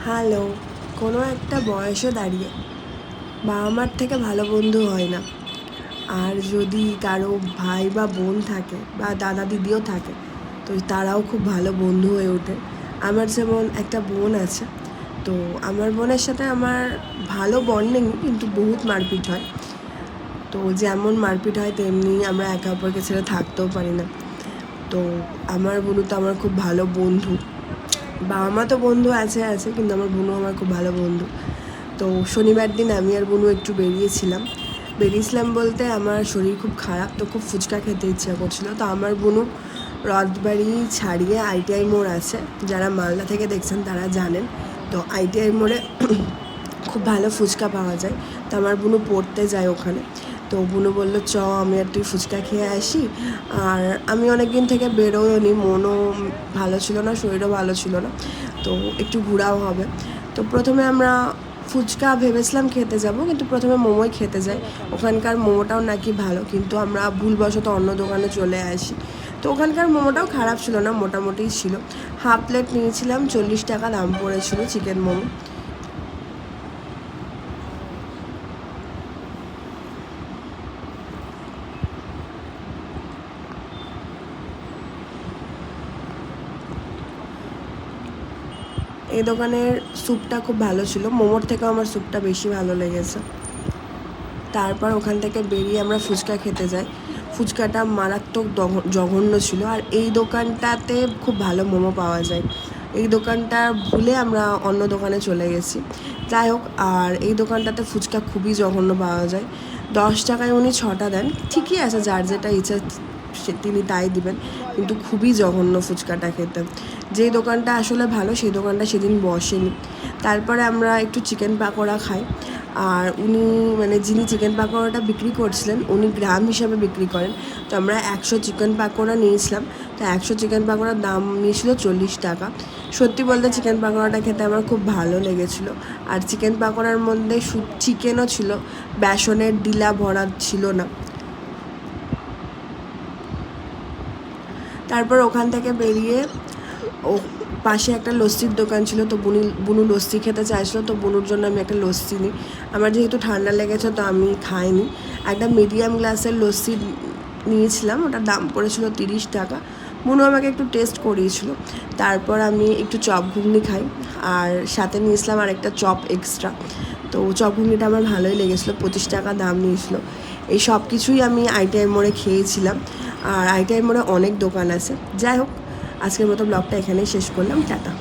Hello. কোনো একটা বয়সে দাঁড়িয়ে বাবা মার থেকে ভালো বন্ধু হয় না। আর যদি কারো ভাই বা বোন থাকে বা দাদা দিদিও থাকে, তো তারাও খুব ভালো বন্ধু হয়ে ওঠে। আমার যেমন একটা বোন আছে, তো আমার বোনের সাথে আমার ভালো বন্ডিং, কিন্তু বহুত মারপিট হয়। তো যেমন মারপিট হয় তেমনি আমরা একে অপরকে ছেড়ে থাকতেও পারি না। তো আমার বোনু তো আমার খুব ভালো বন্ধু। বাবা মা তো বন্ধু আছে কিন্তু আমার বোনও আমার খুব ভালো বন্ধু। তো শনিবার দিন আমি আর বোনু একটু বেরিয়েছিলাম বলতে আমার শরীর খুব খারাপ, তো খুব ফুচকা খেতে ইচ্ছা করছিল। তো আমার বোনু রথবাড়ি ছাড়িয়ে ITI মোড় আছে, যারা মালদা থেকে দেখছেন তারা জানেন। তো ITI মোড়ে খুব ভালো ফুচকা পাওয়া যায়। তো আমার বোনু পড়তে যায় ওখানে। তো বোনু বললো চ আমি আর তুই ফুচকা খেয়ে আসি। আর আমি অনেক দিন থেকে বেরোয়নি, মনও ভালো ছিল না, শরীরও ভালো ছিল না, তো একটু ঘোরাও হবে। তো প্রথমে আমরা ফুচকা ভেবেছিলাম খেতে যাব, কিন্তু প্রথমে মোমোই খেতে যাই। ওখানকার মোমোটাও নাকি ভালো, কিন্তু আমরা ভুলবশত অন্য দোকানে চলে আসি। তো ওখানকার মোমোটাও খারাপ ছিল না, মোটামুটিই ছিল। হাফ প্লেট নিয়েছিলাম, 40 টাকা দাম পড়েছিল চিকেন মোমো। এই দোকানের স্যুপটা খুব ভালো ছিল, মোমোর থেকেও আমার স্যুপটা বেশি ভালো লেগেছে। তারপর ওখান থেকে বেরিয়ে আমরা ফুচকা খেতে যাই। ফুচকাটা মারাত্মক জঘন্য ছিল। আর এই দোকানটাতে খুব ভালো মোমো পাওয়া যায়। এই দোকানটা ভুলে আমরা অন্য দোকানে চলে গেছি। যাই হোক, আর এই দোকানটাতে ফুচকা খুবই জঘন্য পাওয়া যায়। 10 টাকায় উনি 6টা দেন, ঠিকই আছে, যার যেটা ইচ্ছা তিনি তাই দিবেন, কিন্তু খুবই জঘন্য ফুচকাটা খেতে। যেই দোকানটা আসলে ভালো সেই দোকানটা সেদিন বসেনি। তারপরে আমরা একটু চিকেন পাকোড়া খাই। আর উনি মানে যিনি চিকেন পাকোড়াটা বিক্রি করছিলেন উনি গ্রাম হিসাবে বিক্রি করেন। তো আমরা 100 চিকেন পাকোড়া নিয়েছিলাম। তো 100 চিকেন পাকোড়ার দাম নিয়েছিল 40 টাকা। সত্যি বলতে চিকেন পাকোড়াটা খেতে আমার খুব ভালো লেগেছিলো। আর চিকেন পাকোড়ার মধ্যে চিকেনও ছিল, বেসনের ডিলা ভরা ছিল না। তারপর ওখান থেকে বেরিয়ে ও পাশে একটা লস্যির দোকান ছিল। তো বুনু লস্যি খেতে চাইছিলো, তো বুনুর জন্য আমি একটা লস্যি নিই। আমার যেহেতু ঠান্ডা লেগেছে তো আমি খাইনি। একটা মিডিয়াম গ্লাসের লস্যি নিয়েছিলাম, ওটার দাম পড়েছিল 30 টাকা। বুনু আমাকে একটু টেস্ট করিয়েছিল। তারপর আমি একটু চপ ঘুগনি খাই, আর সাথে নিয়েছিলাম আর একটা চপ এক্সট্রা। তো চপ ঘুগনিটা আমার ভালোই লেগেছিলো, 25 টাকা দাম নিয়েছিলো। এই সব কিছুই আমি ITI মোড়ে খেয়েছিলাম। আর ITI মোড়ে অনেক দোকান আছে। যাই হোক, আজকের মতো ব্লগটা এখানেই শেষ করলাম। টাটা।